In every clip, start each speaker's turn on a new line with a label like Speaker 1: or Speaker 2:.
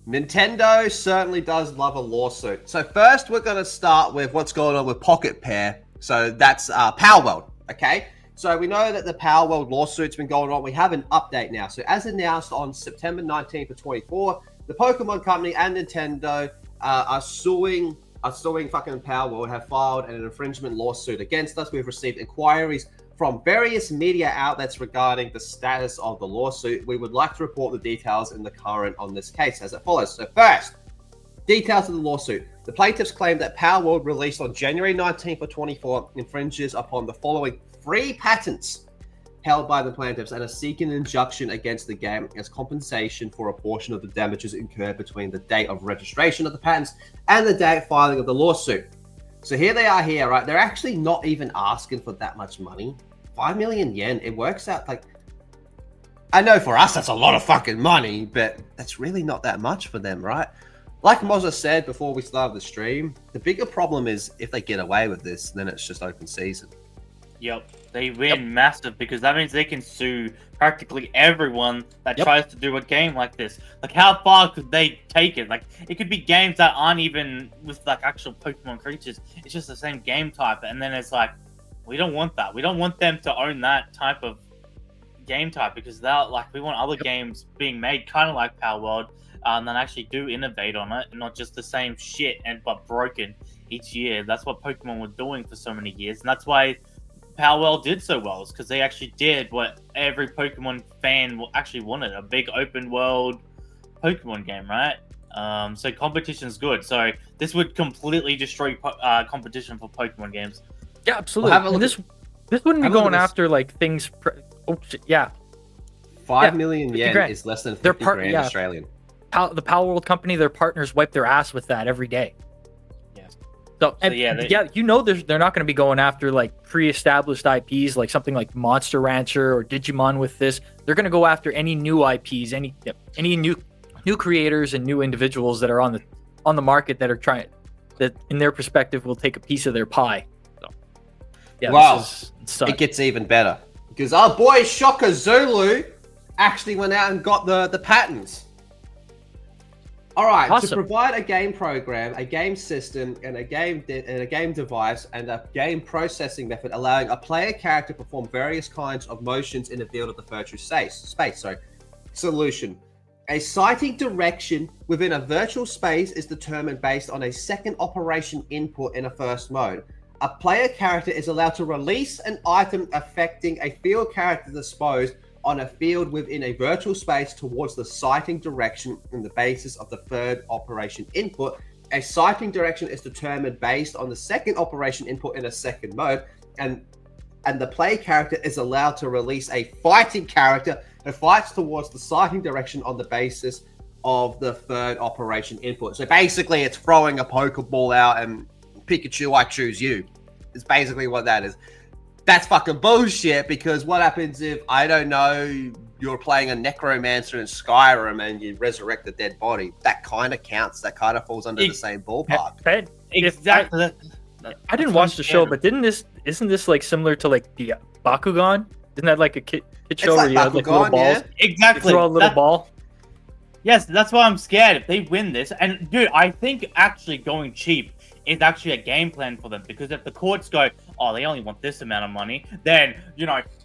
Speaker 1: Nintendo certainly does love a lawsuit. So first, we're going to start with what's going on with Pocket Pair. So that's Power World, okay? So we know that the Power World lawsuit's been going on. We have an update now. So as announced on September 19th of 24, the Pokemon Company and Nintendo are suing fucking Power World, have filed an infringement lawsuit against us. We've received inquiries from various media outlets regarding the status of the lawsuit. We would like to report the details in the current on this case as it follows. So first, details of the lawsuit. The plaintiffs claim that Power World, released on January 19th of 24, infringes upon the following 3 patents held by the plaintiffs and are seeking an injunction against the game as compensation for a portion of the damages incurred between the date of registration of the patents and the date of filing of the lawsuit. So here they are here, right? They're actually not even asking for that much money. 5 million yen, it works out like... I know for us that's a lot of fucking money, but that's really not that much for them, right? Like Mozza said before we started the stream, the bigger problem is if they get away with this, then it's just open season.
Speaker 2: Yep, they win massive because that means they can sue practically everyone that tries to do a game like this. Like, how far could they take it? Like, it could be games that aren't even with like actual Pokemon creatures. It's just the same game type, and then it's like, we don't want that. We don't want them to own that type of game type because they're like, we want other games being made kind of like Power World, that actually do innovate on it and not just the same shit but broken each year. That's what Pokemon were doing for so many years, and that's why Power World did so well, is because they actually did what every Pokemon fan actually wanted, a big open world Pokemon game, right? So competition's good. So this would completely destroy competition for Pokemon games.
Speaker 3: Yeah, absolutely. Well, this wouldn't be going after like things. Oh shit! Yeah,
Speaker 1: 5 million yen is less than 50 grand Australian.
Speaker 3: The Power World company, their partners wipe their ass with that every day. So you know they're not going to be going after like pre-established IPs like something like Monster Rancher or Digimon with this. They're going to go after any new IPs, any new creators and new individuals that are on the market that are trying, that in their perspective will take a piece of their pie. So yeah,
Speaker 1: wow, it gets even better because our boy Shaka Zulu actually went out and got the patents. All right, awesome. To provide a game program, a game system, and a game device, and a game processing method allowing a player character to perform various kinds of motions in the field of the virtual space. Solution. A sighting direction within a virtual space is determined based on a second operation input in a first mode. A player character is allowed to release an item affecting a field character disposed on a field within a virtual space towards the sighting direction in the basis of the third operation input. A sighting direction is determined based on the second operation input in a second mode, and the play character is allowed to release a fighting character who fights towards the sighting direction on the basis of the third operation input. So basically it's throwing a Pokeball out and Pikachu, I choose you. It's basically what that is. That's fucking bullshit, because what happens if, I don't know, you're playing a necromancer in Skyrim and you resurrect a dead body? That kind of counts. That kind of falls under the same ballpark.
Speaker 2: Exactly.
Speaker 3: I didn't watch the show, but isn't this like similar to like the Bakugan? Isn't that like a kid show where you have like little balls?
Speaker 2: Yeah. Exactly.
Speaker 3: You throw a little ball.
Speaker 2: Yes, that's why I'm scared if they win this. And dude, I think actually going cheap is actually a game plan for them, because if the courts go, oh, they only want this amount of money, then,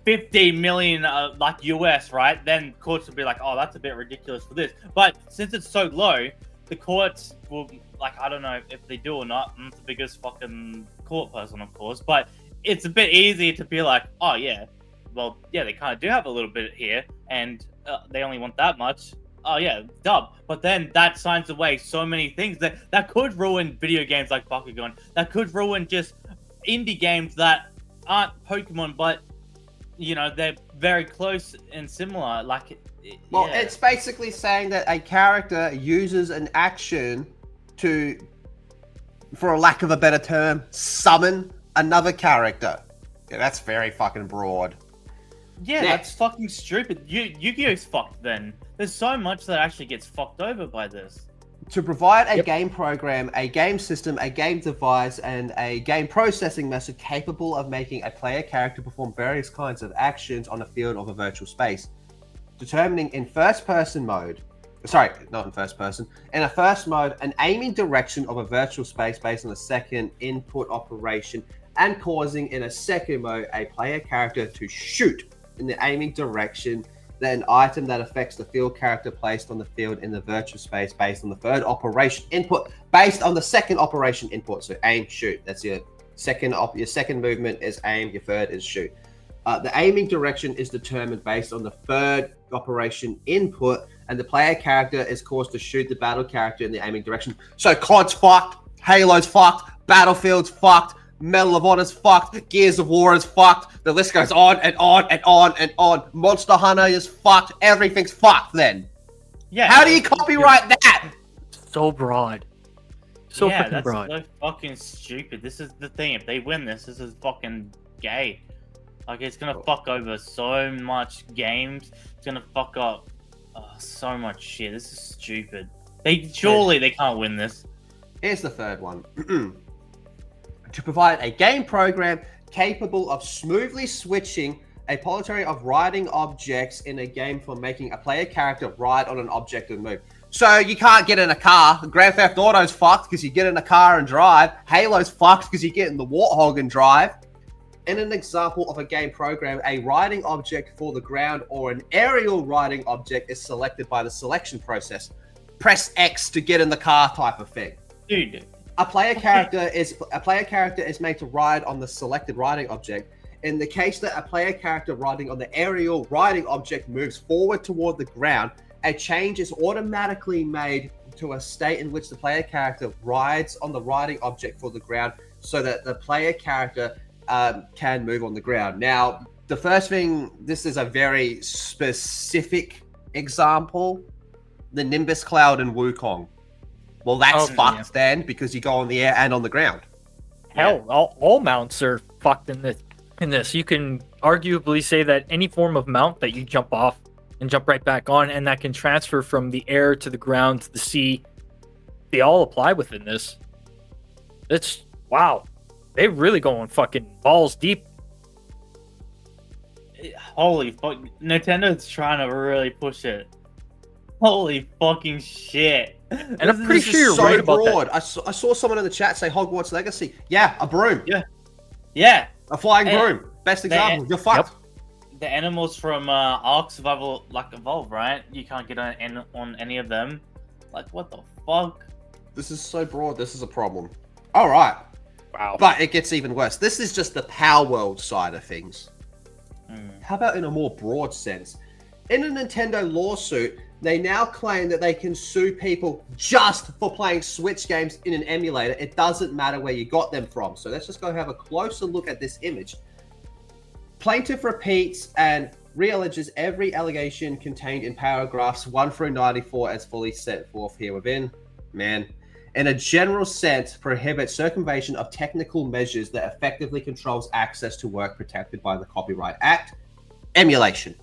Speaker 2: 50 million like US, right? Then courts will be like, oh, that's a bit ridiculous for this. But since it's so low, the courts will, like, I don't know if they do or not. I'm not the biggest fucking court person, of course, but it's a bit easier to be like, oh yeah, well, yeah, they kind of do have a little bit here, and they only want that much. Oh yeah, dub. But then that signs away so many things that could ruin video games like Bakugan. That could ruin just indie games that aren't Pokemon, but they're very close and similar.
Speaker 1: It's basically saying that a character uses an action to, for a lack of a better term, summon another character. Yeah, that's very fucking broad.
Speaker 2: Yeah, that's fucking stupid. Yu-Gi-Oh's fucked then. There's so much that actually gets fucked over by this.
Speaker 1: To provide a game program, a game system, a game device, and a game processing method capable of making a player character perform various kinds of actions on a field of a virtual space. Determining in first-person mode Sorry, not in first person. In a first mode, an aiming direction of a virtual space based on a second input operation, and causing in a second mode a player character to shoot in the aiming direction then an item that affects the field character placed on the field in the virtual space based on the third operation input based on the second operation input. So aim, shoot. That's your second movement is aim, your third is shoot. The aiming direction is determined based on the third operation input, and the player character is caused to shoot the battle character in the aiming direction. So COD's fucked, Halo's fucked, Battlefield's fucked, Medal of Honor's fucked, Gears of War is fucked, the list goes on and on and on and on. Monster Hunter is fucked, everything's fucked then. Yeah. How do you copyright that?
Speaker 3: So broad. So
Speaker 2: yeah,
Speaker 3: fucking
Speaker 2: that's
Speaker 3: broad.
Speaker 2: so fucking stupid. This is the thing. If they win this is fucking gay. Like, it's gonna fuck over so much games. It's gonna fuck up so much shit. This is stupid. Surely they can't win this.
Speaker 1: Here's the third one. To provide a game program capable of smoothly switching a polarity of riding objects in a game for making a player character ride on an object and move. So you can't get in a car. Grand Theft Auto's fucked because you get in a car and drive. Halo's fucked because you get in the Warthog and drive. In an example of a game program, a riding object for the ground or an aerial riding object is selected by the selection process. Press X to get in the car type of thing.
Speaker 2: Dude.
Speaker 1: A player character is made to ride on the selected riding object. In the case that a player character riding on the aerial riding object moves forward toward the ground, a change is automatically made to a state in which the player character rides on the riding object for the ground so that the player character can move on the ground. Now, the first thing, this is a very specific example, the Nimbus Cloud and Wukong. Well, that's fucked then, because you go on the air and on the ground.
Speaker 3: Hell, all mounts are fucked in this. You can arguably say that any form of mount that you jump off and jump right back on, and that can transfer from the air to the ground to the sea, they all apply within this. It's, wow. They really going fucking balls deep.
Speaker 2: Holy fuck. Nintendo's trying to really push it. Holy fucking shit.
Speaker 3: And I'm pretty sure you're right about that.
Speaker 1: I saw someone in the chat say Hogwarts Legacy. Yeah, a broom.
Speaker 2: Yeah.
Speaker 1: A flying broom. Best example. You're fucked.
Speaker 2: The animals from Ark Survival Evolve, right? You can't get on any of them. Like, what the fuck?
Speaker 1: This is so broad. This is a problem. All right.
Speaker 3: Wow.
Speaker 1: But it gets even worse. This is just the Power World side of things. How about in a more broad sense? In a Nintendo lawsuit, they now claim that they can sue people just for playing Switch games in an emulator. It doesn't matter where you got them from. So let's just go have a closer look at this image. Plaintiff repeats and re-alleges every allegation contained in paragraphs 1 through 94 as fully set forth here within. In a general sense, prohibits circumvention of technical measures that effectively controls access to work protected by the Copyright Act. Emulation.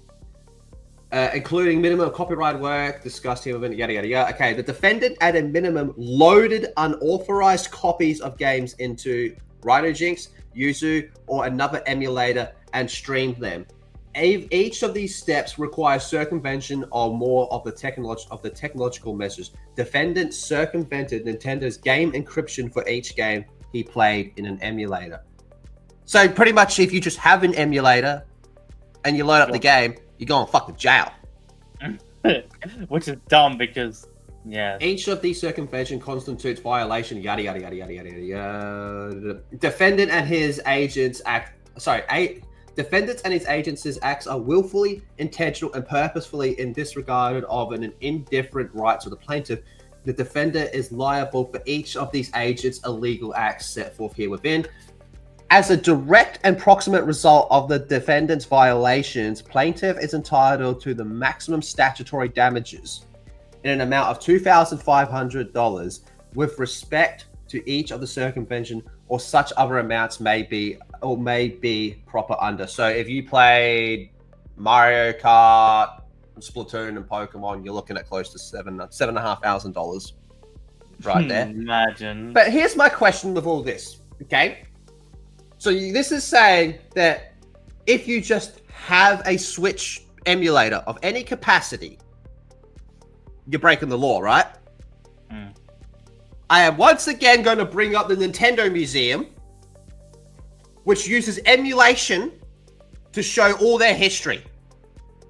Speaker 1: Including minimum copyright work discussed here within yada yada yada. Okay, the defendant at a minimum loaded unauthorized copies of games into Rhino-Jinx, Yuzu, or another emulator and streamed them. Each of these steps requires circumvention or more of the technological measures. Defendant circumvented Nintendo's game encryption for each game he played in an emulator. So pretty much, if you just have an emulator and you load up the game, you're going fucking jail.
Speaker 2: Which is dumb because, yeah.
Speaker 1: Each of these circumvention constitutes violation, yada, yada, yada, yada, yada, yada. Defendant and his agents Defendants and his agents' acts are willfully, intentional, and purposefully in disregard of an indifferent rights of the plaintiff. The defendant is liable for each of these agents' illegal acts set forth here within. As a direct and proximate result of the defendant's violations, plaintiff is entitled to the maximum statutory damages in an amount of $2,500 with respect to each of the circumvention, or such other amounts may be proper under. So if you played Mario Kart, Splatoon, and Pokemon, you're looking at close to $7,500 right there.
Speaker 2: Imagine.
Speaker 1: But here's my question with all this, okay? So this is saying that if you just have a Switch emulator of any capacity, you're breaking the law, right?
Speaker 2: Mm.
Speaker 1: I am once again going to bring up the Nintendo Museum, which uses emulation to show all their history.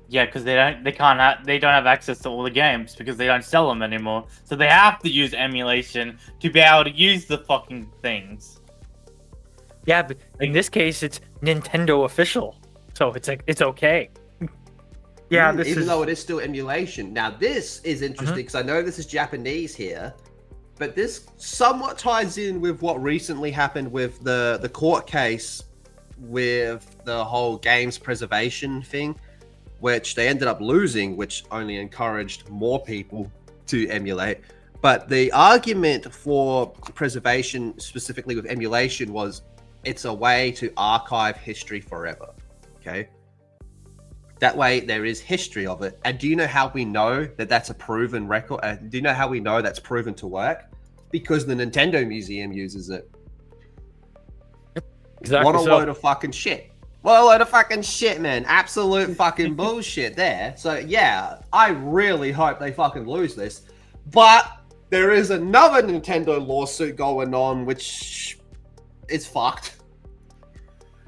Speaker 2: Yeah, because they don't have access to all the games because they don't sell them anymore. So they have to use emulation to be able to use the fucking things.
Speaker 3: Yeah, but in this case, it's Nintendo official, so it's like it's okay. Yeah,
Speaker 1: even though it is still emulation. Now this is interesting because I know this is Japanese here, but this somewhat ties in with what recently happened with the court case with the whole games preservation thing, which they ended up losing, which only encouraged more people to emulate. But the argument for preservation, specifically with emulation, was it's a way to archive history forever. Okay. That way there is history of it. And do you know how we know that that's a proven record? Do you know how we know that's proven to work? Because the Nintendo Museum uses it.
Speaker 3: Exactly.
Speaker 1: What a load of fucking shit. What a load of fucking shit, man. Absolute fucking bullshit there. So yeah, I really hope they fucking lose this. But there is another Nintendo lawsuit going on, which is fucked.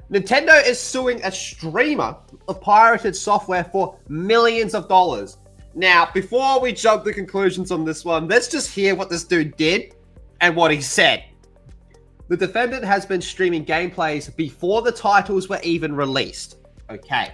Speaker 1: Nintendo is suing a streamer of pirated software for millions of dollars. Now, before we jump to conclusions on this one, let's just hear what this dude did and what he said. The defendant has been streaming gameplays before the titles were even released. Okay.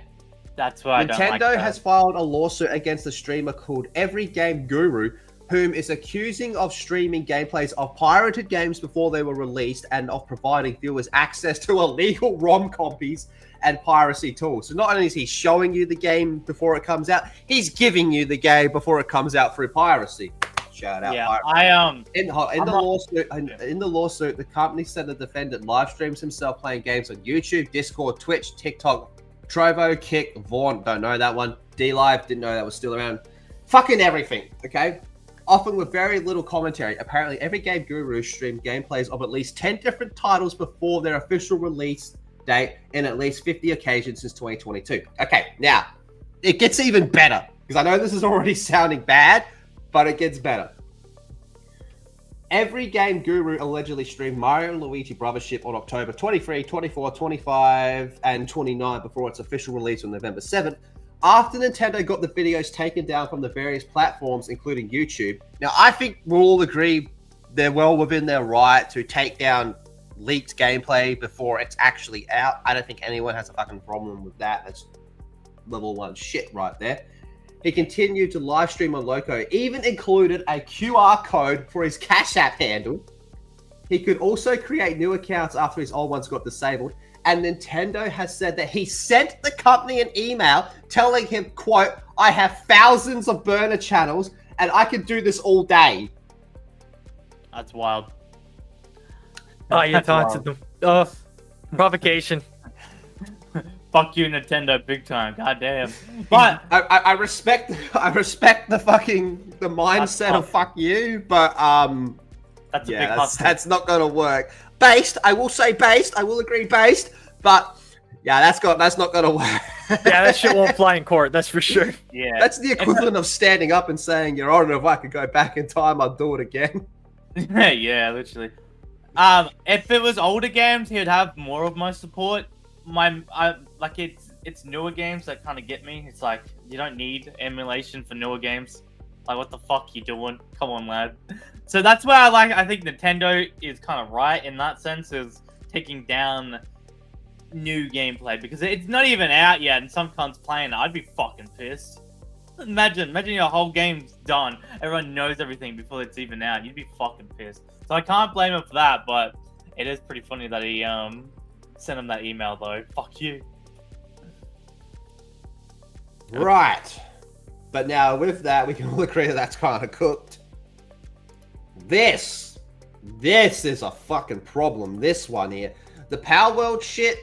Speaker 2: That's why
Speaker 1: Nintendo has filed a lawsuit against a streamer called Every Game Guru, whom is accusing of streaming gameplays of pirated games before they were released and of providing viewers access to illegal ROM copies and piracy tools. So not only is he showing you the game before it comes out, he's giving you the game before it comes out through piracy. Shout out.
Speaker 2: Yeah,
Speaker 1: piracy. In the lawsuit, the company said the defendant live streams himself playing games on YouTube, Discord, Twitch, TikTok, Trovo, Kick, Vaughn, don't know that one, D-Live, didn't know that was still around. Fucking everything, okay? Often with very little commentary. Apparently, Every Game Guru streamed gameplays of at least 10 different titles before their official release date in at least 50 occasions since 2022. Okay, now, it gets even better, because I know this is already sounding bad, but it gets better. Every Game Guru allegedly streamed Mario and Luigi Brothership on October 23, 24, 25, and 29 before its official release on November 7th. After Nintendo got the videos taken down from the various platforms, including YouTube. Now, I think we'll all agree they're well within their right to take down leaked gameplay before it's actually out. I don't think anyone has a fucking problem with that. That's level 1 shit right there. He continued to live stream on Loco, even included a QR code for his Cash App handle. He could also create new accounts after his old ones got disabled. And Nintendo has said that he sent the company an email telling him, quote, I have thousands of burner channels and I can do this all day.
Speaker 2: That's wild.
Speaker 3: Oh, you taunted them. Provocation.
Speaker 2: Fuck you, Nintendo, big time. Goddamn. But
Speaker 1: I respect the mindset of fuck you, but
Speaker 2: that's a big hustle.
Speaker 1: That's not gonna work. I will agree based, but yeah, that's not gonna work.
Speaker 3: Yeah, that shit won't fly in court, that's for sure.
Speaker 2: Yeah.
Speaker 1: That's the equivalent of standing up and saying, Your Honor, if I could go back in time, I'd do it again.
Speaker 2: Yeah, literally. If it was older games, he would have more of my support. It's newer games that kind of get me. It's like, you don't need emulation for newer games. Like, what the fuck you doing? Come on, lad. So that's where I think Nintendo is kind of right in that sense, is taking down new gameplay, because it's not even out yet and some cunt's playing it. I'd be fucking pissed. Imagine your whole game's done. Everyone knows everything before it's even out. You'd be fucking pissed. So I can't blame him for that, but it is pretty funny that he sent him that email though. Fuck you.
Speaker 1: Right. But now with that, we can all agree that that's kind of cooked. This is a fucking problem. This one here. The Power World shit.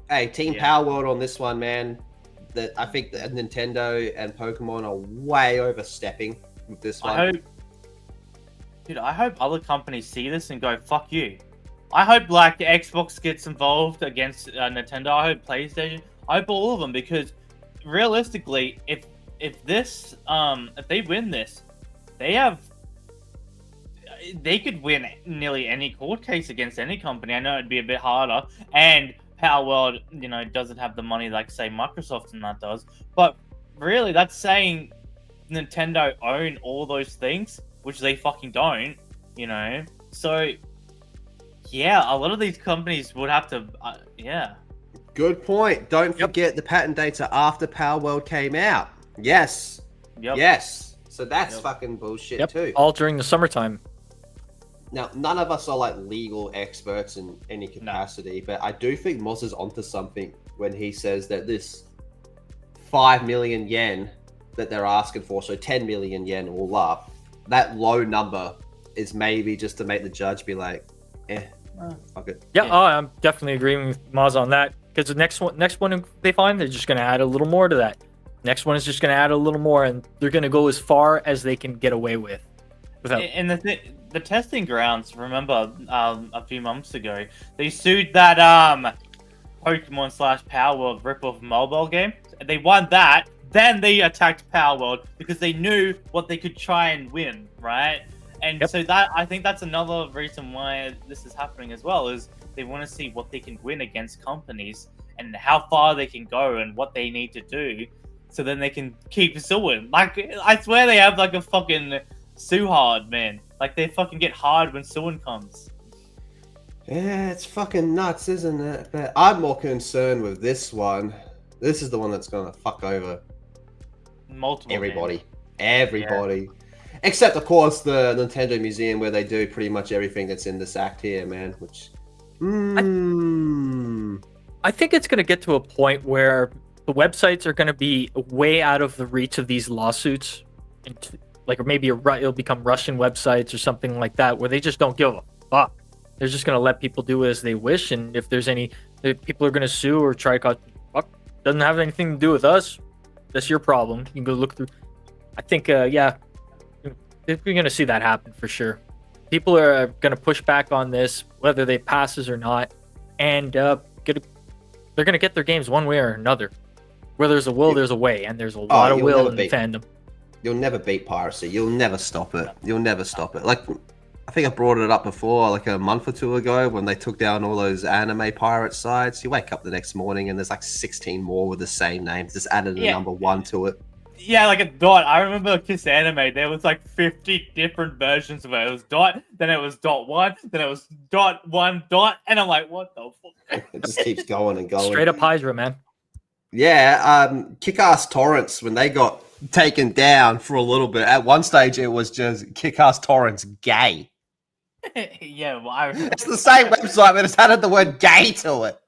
Speaker 1: Hey, Team Power World on this one, man. I think that Nintendo and Pokemon are way overstepping with this one.
Speaker 2: I hope other companies see this and go, fuck you. I hope like Xbox gets involved against Nintendo. I hope PlayStation. I hope all of them, because realistically, if they win this, they could win nearly any court case against any company. I know it'd be a bit harder, and Power World, doesn't have the money like say Microsoft and that does. But really, that's saying Nintendo own all those things, which they fucking don't. So yeah, a lot of these companies would have to. Yeah.
Speaker 1: Good point. Don't forget the patent data after Power World came out. Yes.
Speaker 2: Yep.
Speaker 1: Yes. So that's fucking bullshit too.
Speaker 3: All during the summertime.
Speaker 1: Now, none of us are like legal experts in any capacity, but I do think Moz is onto something when he says that this 5 million yen that they're asking for, so 10 million yen all up, that low number is maybe just to make the judge be like, fuck it.
Speaker 3: Yeah, oh, I'm definitely agreeing with Moz on that, because the next one they find, they're just going to add a little more to that. Next one is just going to add a little more, and they're going to go as far as they can get away with.
Speaker 2: And the testing grounds, remember, a few months ago, they sued that Pokemon / Power World ripoff mobile game. They won that, then they attacked Power World because they knew what they could try and win, right? And so that, I think that's another reason why this is happening as well, is they want to see what they can win against companies and how far they can go and what they need to do, so then they can keep suing. Like, I swear they have like a fucking sue hard, man. Like, they fucking get hard when suing comes.
Speaker 1: Yeah, it's fucking nuts, isn't it? But I'm more concerned with this one. This is the one that's gonna fuck over everybody. Yeah. Except, of course, the Nintendo Museum, where they do pretty much everything that's in this act here, man. Which,
Speaker 3: I think it's gonna get to a point where the websites are gonna be way out of the reach of these lawsuits, or maybe it'll become Russian websites or something like that, where they just don't give a fuck. They're just gonna let people do as they wish, and if there's any people are gonna sue or try to fuck, doesn't have anything to do with us. That's your problem. You can go look through. I think, we're gonna see that happen for sure. People are gonna push back on this, whether they passes or not, and they're gonna get their games one way or another. Where there's a will, there's a way, and there's a lot of will in the fandom.
Speaker 1: You'll never beat piracy. You'll never stop it. You'll never stop it. Like, I think I brought it up before, like a month or two ago, when they took down all those anime pirate sites. You wake up the next morning and there's like 16 more with the same names. Just added a number 1 to it.
Speaker 2: Yeah, like a dot. I remember Kiss Anime. There was like 50 different versions of it. It was dot, then it was .1, then it was .1. And I'm like, what the fuck?
Speaker 1: It just keeps going and going.
Speaker 3: Straight up Hydra, man.
Speaker 1: Yeah, Kick-Ass Torrents, when they got taken down for a little bit, at one stage it was just Kick-Ass Torrents gay.
Speaker 2: Yeah, well,
Speaker 1: it's the same website, but it's added the word gay to it.